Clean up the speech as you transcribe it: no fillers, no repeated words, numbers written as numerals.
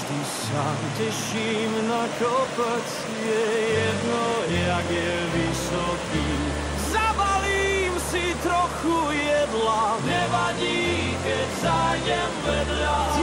Vždy sa teším na kopec, je jedno, jak je vysoký. Zabalím si trochu jedla, nevadí, keď zájdem vedľa.